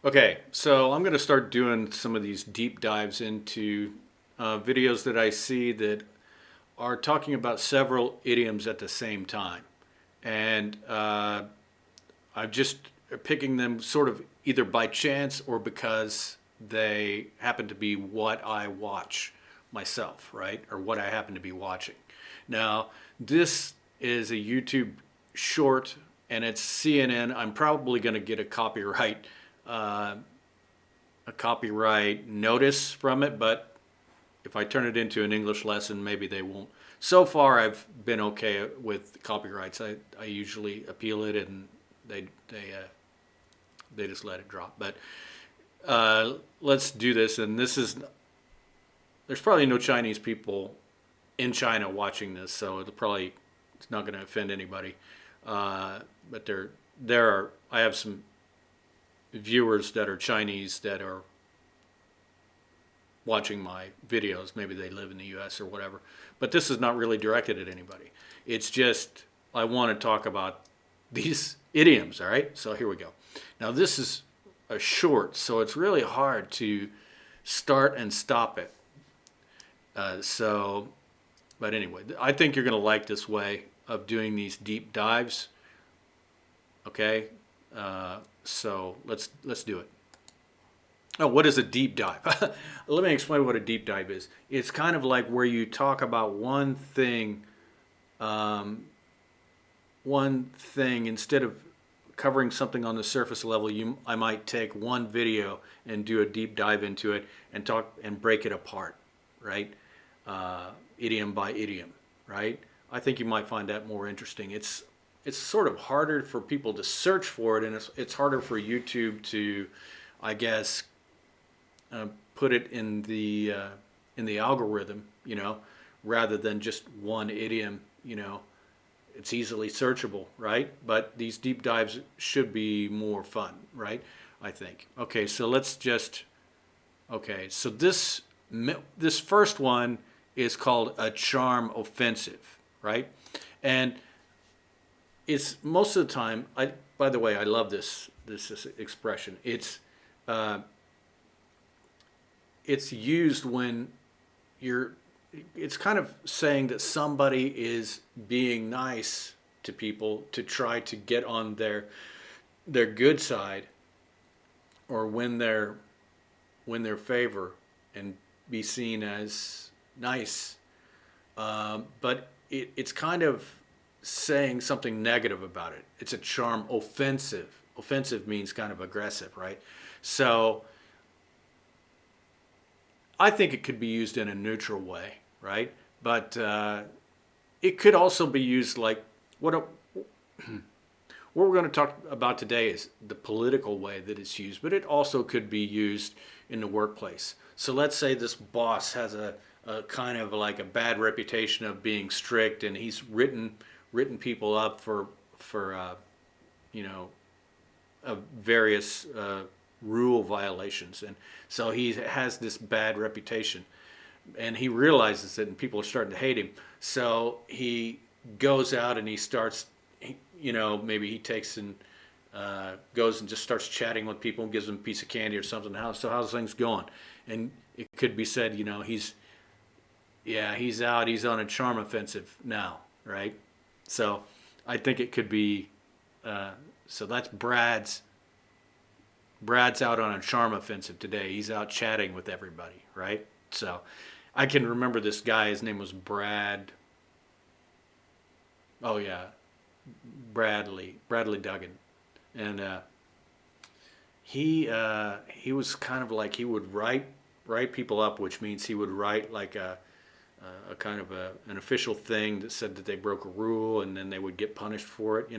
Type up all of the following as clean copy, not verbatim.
Okay, so I'm going to start doing some of these deep dives into videos that I see that are talking about several idioms at the same time. And I'm just picking them sort of either by chance or because they happen to be what I watch myself, right? Or what I happen to be watching. Now, this is a YouTube short and it's CNN. I'm probably going to get uh, a copyright notice from it, but if I turn it into an English lesson, maybe they won't. So far, I've been okay with copyrights. I usually appeal it, and they they uh, they just let it drop. But let's do this. And this is there's probably no Chinese people in China watching this, so it's not going to offend anybody. But there are I have some viewers that are Chinese that are watching my videos. Maybe they live in the US or whatever. But this is not really directed at anybody. It's just, I want to talk about these idioms, all right? So here we go. Now, this is a short, so it's really hard to start and stop it. So, but anyway, I think you're going to like this way of doing these deep dives, okay? So let's do it. Oh, what is a deep dive? Let me explain what a deep dive is. It's kind of like where you talk about um, one thing instead of covering something on the surface level. I might take one video and do a deep dive into it and talk and break it apart, right? Idiom by idiom, right? I think you might find that more interesting. It's sort of harder for people to search for it, and it's harder for YouTube to, I guess, put it in the algorithm, rather than just one idiom. It's easily searchable, right? But these deep dives should be more fun, right? I think. Okay, so let's just. Okay, so this first one is called a charm offensive, right? And it's most of the time. I By the way, I love this expression. Uh, it's used when you're it's kind of saying that somebody is being nice to people to try to get on their good side or win their favor and be seen as nice. But it's kind of saying something negative about it. It's a charm offensive. Offensive means kind of aggressive, right? So I think it could be used in a neutral way, right? But it could also be used like what a, what we're going to talk about today is the political way that it's used, but it also could be used in the workplace. So let's say this boss has a kind of like a bad reputation of being strict, and he's written people up for you know various rule violations, and so he has this bad reputation, and he realizes it, and people are starting to hate him. So he goes out and he starts, maybe he takes and goes and just starts chatting with people and gives them a piece of candy or something. How's things going? And it could be said, he's out, he's on a charm offensive now, right? So I think it could be. So that's Brad's out on a charm offensive today. He's out chatting with everybody, right? So I can remember this guy. His name was Brad. Oh yeah, Bradley Duggan, and he was kind of like he would write people up, which means he would write like a kind of an official thing that said that they broke a rule, and then they would get punished for it.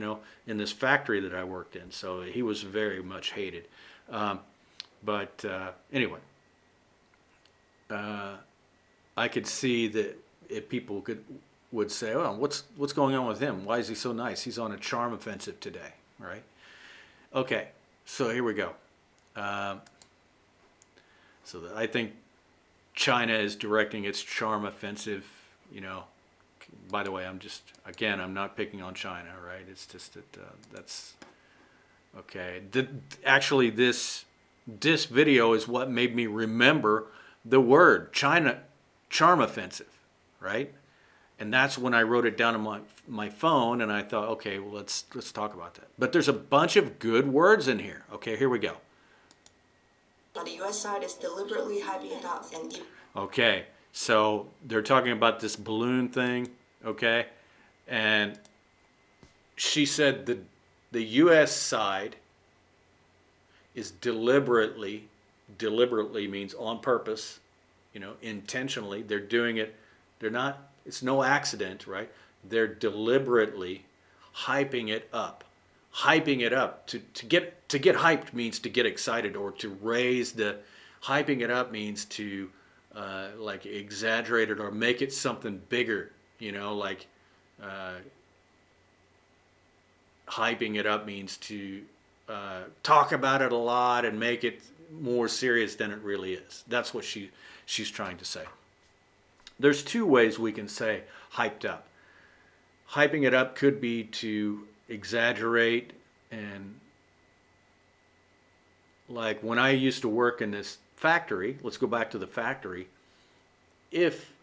In this factory that I worked in. So he was very much hated. Um, but anyway, uh, I could see that if people would say, "Oh, what's going on with him? Why is he so nice? He's on a charm offensive today, right?" Okay, so here we go. Um, I think China is directing its charm offensive. You know, by the way, I'm not picking on China, right? It's just that that's okay. Actually, this this video is what made me remember the word charm offensive, right? And that's when I wrote it down on my phone, and I thought, okay, well, let's talk about that. But there's a bunch of good words in here. Okay, here we go. On the U.S. side is deliberately hyping it up and Okay, so they're talking about this balloon thing, okay? And she said the U.S. side is deliberately means on purpose, intentionally. They're doing it. They're not, it's no accident, right? They're deliberately hyping it up. Hyping it up. To get hyped means to get excited, or to raise the, hyping it up means to like exaggerate it or make it something bigger, like hyping it up means to talk about it a lot and make it more serious than it really is. That's what she's trying to say. There's two ways we can say hyped up. Hyping it up could be to exaggerate, and like when I used to work in this factory, let's go back to the factory, if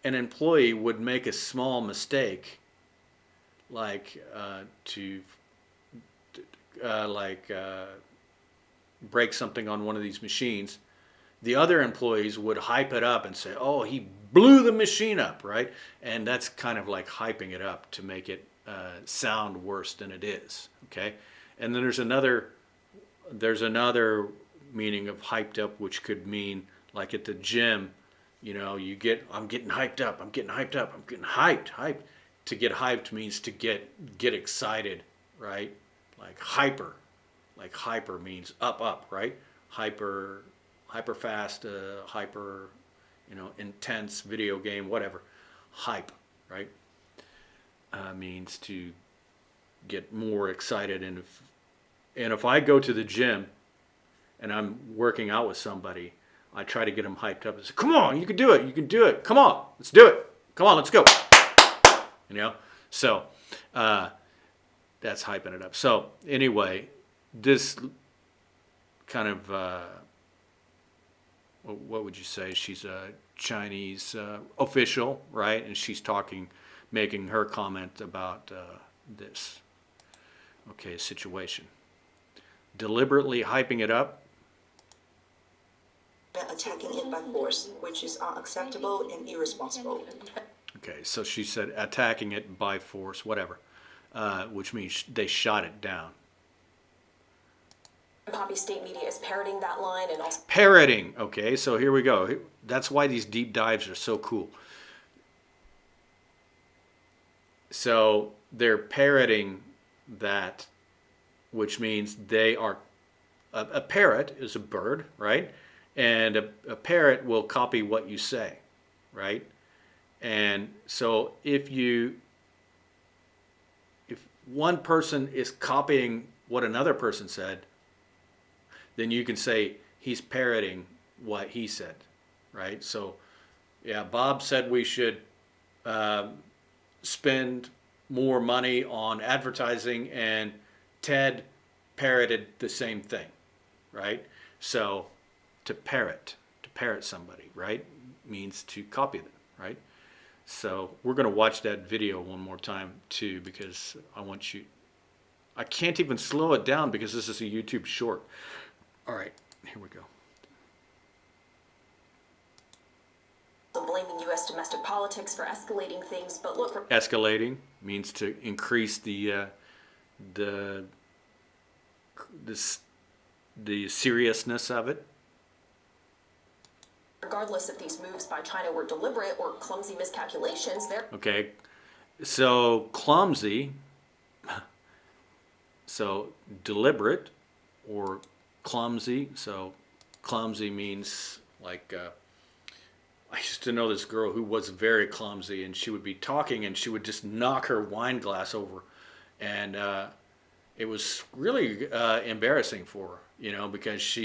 an employee would make a small mistake, like break something on one of these machines, the other employees would hype it up and say, oh, he blew the machine up, right? And that's kind of like hyping it up to make it sound worse than it is, okay? And then there's another meaning of hyped up, which could mean like at the gym, I'm getting hyped up, I'm getting hyped. To get hyped means to get excited, right? Like hyper means up, right? Hyper fast, hyper, intense video game, whatever. Hype, right? Means to get more excited. And if I go to the gym and I'm working out with somebody, I try to get them hyped up and say, come on, you can do it, come on, let's do it, come on, let's go. So that's hyping it up. So anyway, this kind of what would you say? She's a Chinese official, right? And she's making her comment about this situation. Deliberately hyping it up. attacking it by force, which is unacceptable and irresponsible. Okay, so she said attacking it by force, whatever, which means they shot it down. Poppy State Media is parroting that line and also... Parroting, okay, so here we go. That's why these deep dives are so cool. So they're parroting that, which means they are... A parrot is a bird, right? And a parrot will copy what you say, right? And so if one person is copying what another person said, then you can say he's parroting what he said, right? So, yeah, Bob said we should spend more money on advertising, and Ted parroted the same thing, right? So, to parrot somebody, right, means to copy them, right? So we're going to watch that video one more time too, because I can't even slow it down because this is a YouTube short. All right, here we go. blaming U.S. domestic politics for escalating things, but look... Escalating means to increase the seriousness of it. Regardless if these moves by China were deliberate or clumsy miscalculations, they're... Okay, so clumsy, so deliberate or clumsy. So clumsy means like, I used to know this girl who was very clumsy, and she would be talking and she would just knock her wine glass over. And it was really embarrassing for her, you know, because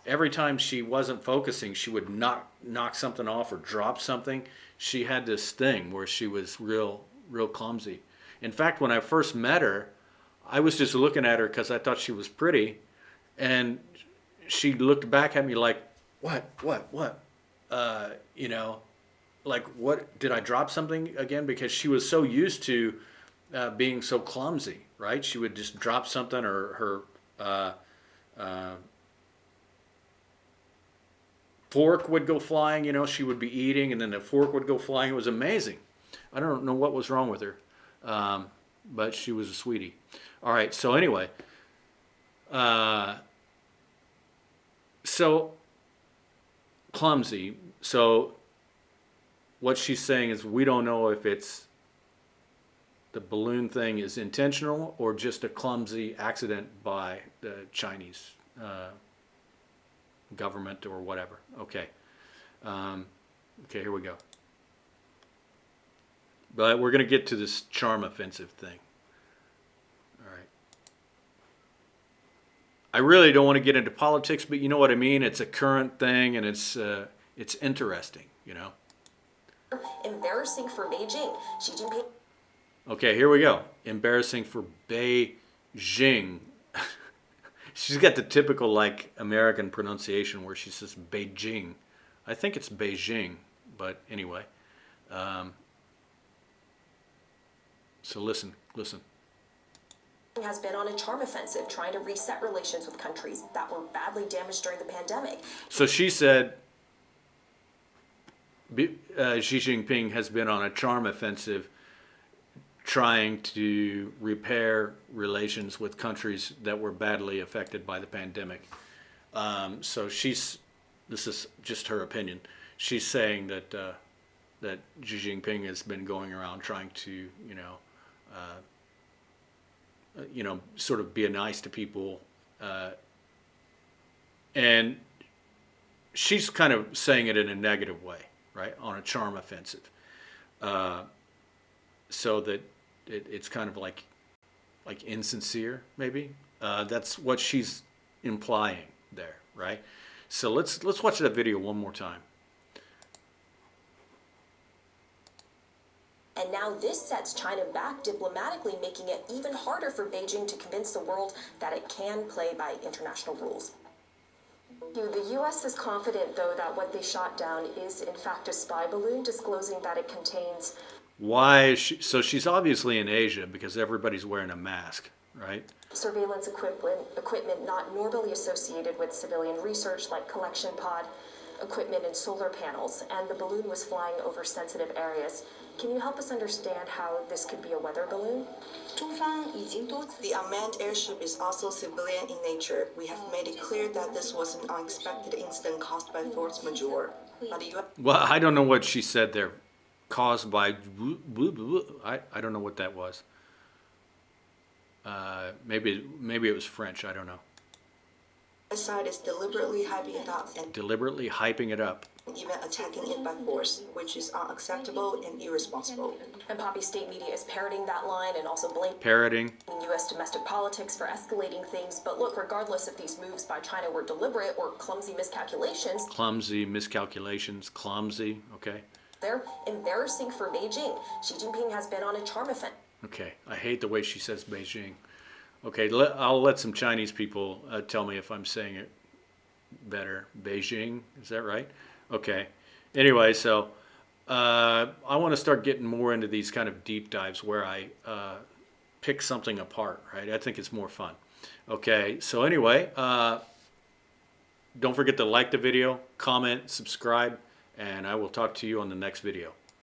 every time she wasn't focusing, she would knock something off or drop something. She had this thing where she was real clumsy. In fact, when I first met her, I was just looking at her because I thought she was pretty, and she looked back at me like, what? You know, like, what, did I drop something again? Because she was so used to being so clumsy, right? She would just drop something, or her uh, fork would go flying. You know, she would be eating, and then the fork would go flying. It was amazing. I don't know what was wrong with her, but she was a sweetie. All right, so anyway, so clumsy. So what she's saying is, we don't know if it's the balloon thing is intentional or just a clumsy accident by the Chinese government or whatever. Okay. Okay, here we go. But we're going to get to this charm offensive thing. All right. I really don't want to get into politics, but you know what I mean? It's a current thing, and it's interesting, you know? Embarrassing for Beijing. Xi Jinping. Okay, here we go. Embarrassing for Beijing. She's got the typical, like, American pronunciation where she says Beijing. I think it's Beijing, but anyway. So listen. Has been on a charm offensive, trying to reset relations with countries that were badly damaged during the pandemic. So she said Xi Jinping has been on a charm offensive trying to repair relations with countries that were badly affected by the pandemic. So this is just her opinion. She's saying that that Xi Jinping has been going around trying to, sort of be nice to people, and she's kind of saying it in a negative way, right? On a charm offensive, so that it's kind of like insincere, maybe. That's what she's implying there, right? So let's watch that video one more time. And now this sets China back diplomatically, making it even harder for Beijing to convince the world that it can play by international rules. The U.S. is confident, though, that what they shot down is, in fact, a spy balloon, disclosing that it contains... Why is she? So she's obviously in Asia because everybody's wearing a mask, right? Surveillance equipment not normally associated with civilian research, like collection pod equipment and solar panels, and the balloon was flying over sensitive areas. Can you help us understand how this could be a weather balloon? The unmanned airship is also civilian in nature. We have made it clear that this was an unexpected incident caused by force majeure. But the U.S. Well, I don't know what she said there. Caused by... I don't know what that was. Maybe it was French. I don't know. side is deliberately hyping it up and Deliberately hyping it up. even attacking it by force, which is unacceptable and irresponsible. And Poppy state media is parroting that line and also blaming Parroting. U.S. domestic politics for escalating things. But look, regardless if these moves by China were deliberate or clumsy miscalculations, Clumsy. Okay. they're embarrassing for Beijing. Xi Jinping has been on a charm offensive. Okay. I hate the way she says Beijing. Okay. I'll let some Chinese people tell me if I'm saying it better. Beijing. Is that right? Okay. Anyway, so I want to start getting more into these kind of deep dives where I pick something apart, right? I think it's more fun. Okay. So anyway, don't forget to like the video, comment, subscribe, and I will talk to you on the next video.